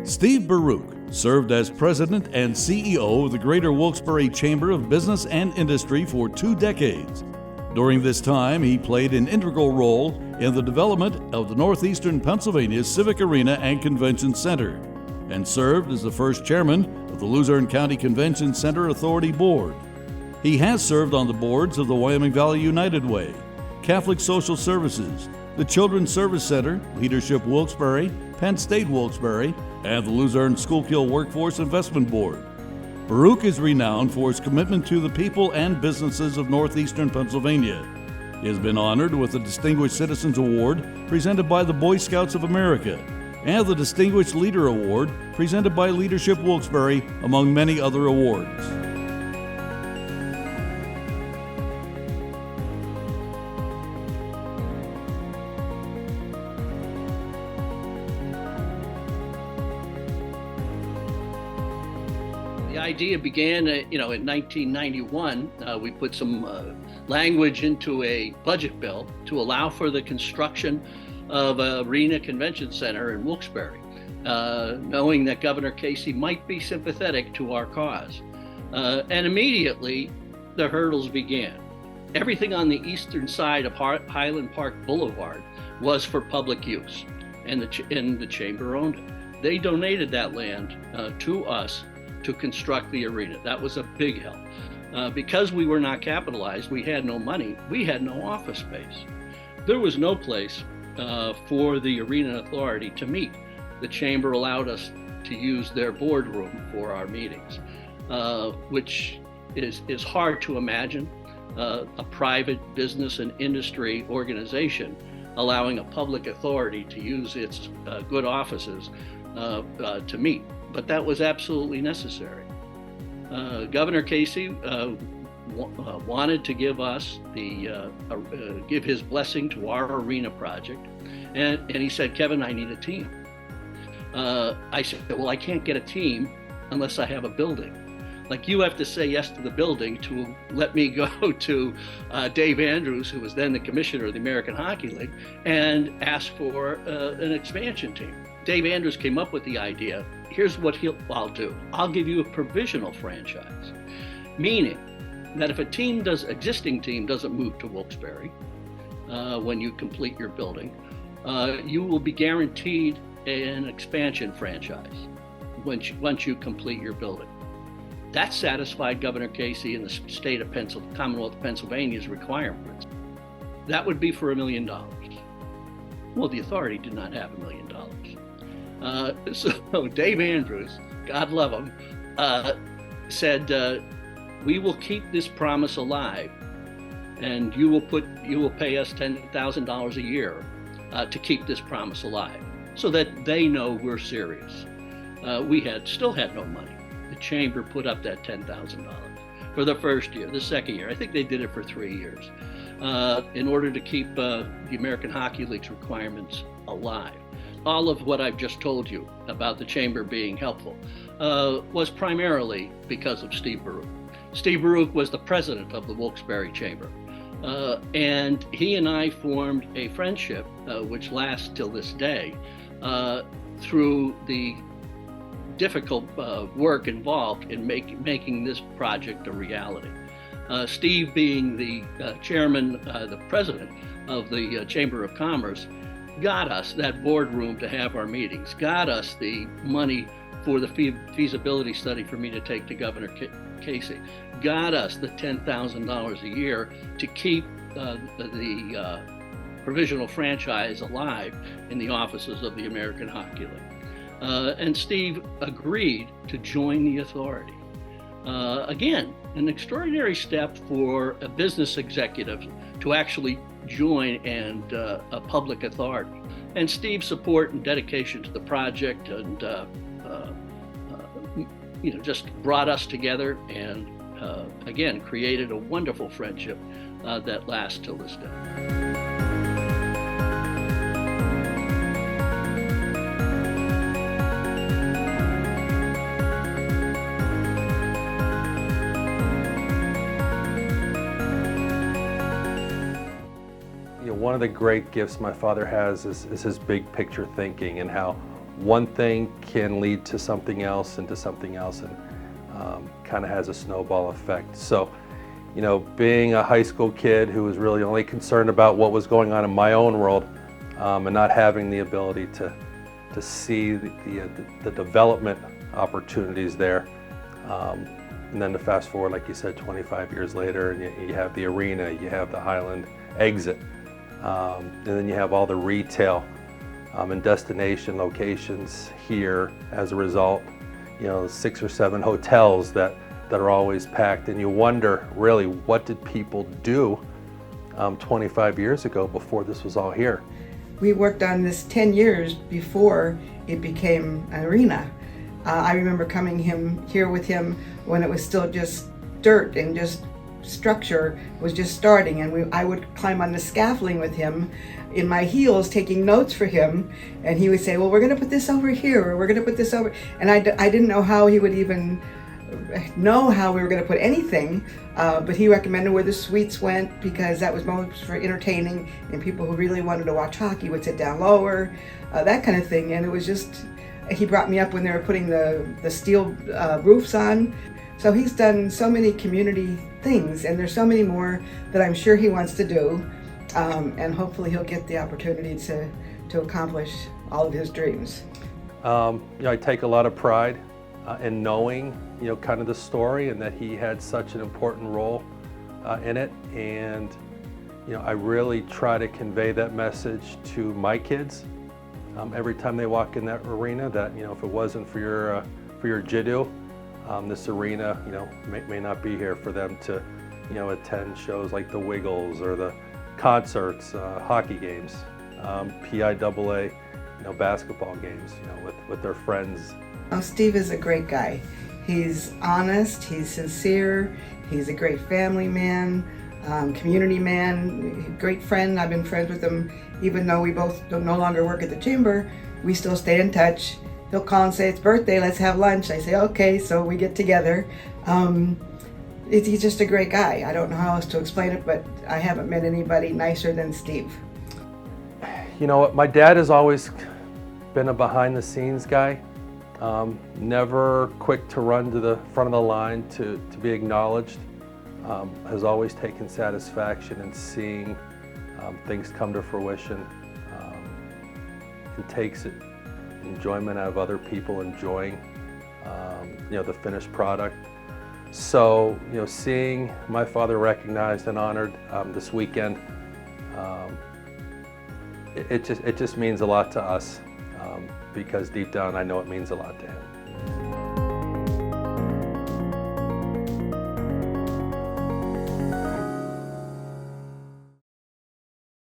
Steve Barrouk served as president and CEO of the Greater Wilkes-Barre Chamber of Business and Industry for 2 decades. During this time, he played an integral role in the development of the Northeastern Pennsylvania Civic Arena and Convention Center, and served as the first chairman of the Luzerne County Convention Center Authority Board. He has served on the boards of the Wyoming Valley United Way, Catholic Social Services, the Children's Service Center, Leadership Wilkes-Barre, Penn State Wilkes-Barre, and the Luzerne Schuylkill Workforce Investment Board. Barrouk is renowned for his commitment to the people and businesses of Northeastern Pennsylvania. He has been honored with the Distinguished Citizens Award presented by the Boy Scouts of America and the Distinguished Leader Award presented by Leadership Wilkes-Barre, among many other awards. The idea began, in 1991. We put some language into a budget bill to allow for the construction of a arena convention center in Wilkes-Barre, knowing that Governor Casey might be sympathetic to our cause. And immediately, the hurdles began. Everything on the eastern side of Highland Park Boulevard was for public use, and the chamber owned it. They donated that land to us to construct the arena. That was a big help. Because we were not capitalized, we had no money, we had no office space. There was no place for the Arena Authority to meet. The chamber allowed us to use their boardroom for our meetings, which is hard to imagine. A private business and industry organization allowing a public authority to use its good offices to meet. But that was absolutely necessary. Governor Casey wanted to give us give his blessing to our arena project, and he said, "Kevin, I need a team." I said, "Well, I can't get a team unless I have a building. Like, you have to say yes to the building to let me go to Dave Andrews, who was then the commissioner of the American Hockey League, and ask for an expansion team." Dave Andrews came up with the idea. Here's what I'll do. I'll give you a provisional franchise, meaning that if existing team doesn't move to Wilkes-Barre when you complete your building, you will be guaranteed an expansion franchise once you complete your building. That satisfied Governor Casey and the Commonwealth of Pennsylvania's requirements. That would be for $1 million. Well, the authority did not have $1 million. So Dave Andrews, God love him, said, "We will keep this promise alive, and you will pay us $10,000 a year to keep this promise alive, so that they know we're serious." We still had no money. The chamber put up that $10,000 for the first year. The second year, I think they did it for 3 years, in order to keep the American Hockey League's requirements alive. All of what I've just told you about the chamber being helpful was primarily because of Steve Barrouk. Steve Barrouk was the president of the Wilkes-Barre Chamber, and he and I formed a friendship which lasts till this day through the difficult work involved in making this project a reality. Steve, being the chairman, the president of the Chamber of Commerce, got us that boardroom to have our meetings, got us the money for the feasibility study for me to take to Governor Casey, got us the $10,000 a year to keep the provisional franchise alive in the offices of the American Hockey League. And Steve agreed to join the authority. Again, an extraordinary step for a business executive to actually join a public authority. And Steve's support and dedication to the project and just brought us together and again created a wonderful friendship that lasts till this day. One of the great gifts my father has is his big picture thinking, and how one thing can lead to something else and to something else, and kind of has a snowball effect. So, you know, being a high school kid who was really only concerned about what was going on in my own world, and not having the ability to see the development opportunities there, and then to fast forward, like you said, 25 years later, and you have the arena, you have the Highland exit, and then you have all the retail and destination locations here as a result. You know, 6 or 7 hotels that are always packed, and you wonder, really, what did people do 25 years ago before this was all here? We worked on this 10 years before it became an arena. I remember coming here with him when it was still just dirt and just structure was just starting, and I would climb on the scaffolding with him in my heels taking notes for him, and he would say, well, we're going to put this over here, or we're going to put this over, and I didn't know how he would even know how we were going to put anything, but he recommended where the suites went, because that was most for entertaining, and people who really wanted to watch hockey would sit down lower, that kind of thing. And it was just, he brought me up when they were putting the steel roofs on. So he's done so many community things, and there's so many more that I'm sure he wants to do, and hopefully he'll get the opportunity to accomplish all of his dreams. You know, I take a lot of pride in knowing, you know, kind of the story, and that he had such an important role in it. And, you know, I really try to convey that message to my kids every time they walk in that arena, that, you know, if it wasn't for your jiddu, this arena, you know, may not be here for them to, you know, attend shows like the Wiggles or the concerts, hockey games, PIAA, you know, basketball games, you know, with their friends. Oh, Steve is a great guy. He's honest, he's sincere, he's a great family man, community man, great friend. I've been friends with him even though we both no longer work at the chamber. We still stay in touch. He'll call and say, it's birthday, let's have lunch. I say, okay, so we get together. He's just a great guy. I don't know how else to explain it, but I haven't met anybody nicer than Steve. You know what, my dad has always been a behind the scenes guy. Never quick to run to the front of the line to be acknowledged. Has always taken satisfaction in seeing things come to fruition. And takes enjoyment out of other people enjoying you know, the finished product. So, you know, seeing my father recognized and honored this weekend, it just means a lot to us, because deep down I know it means a lot to him.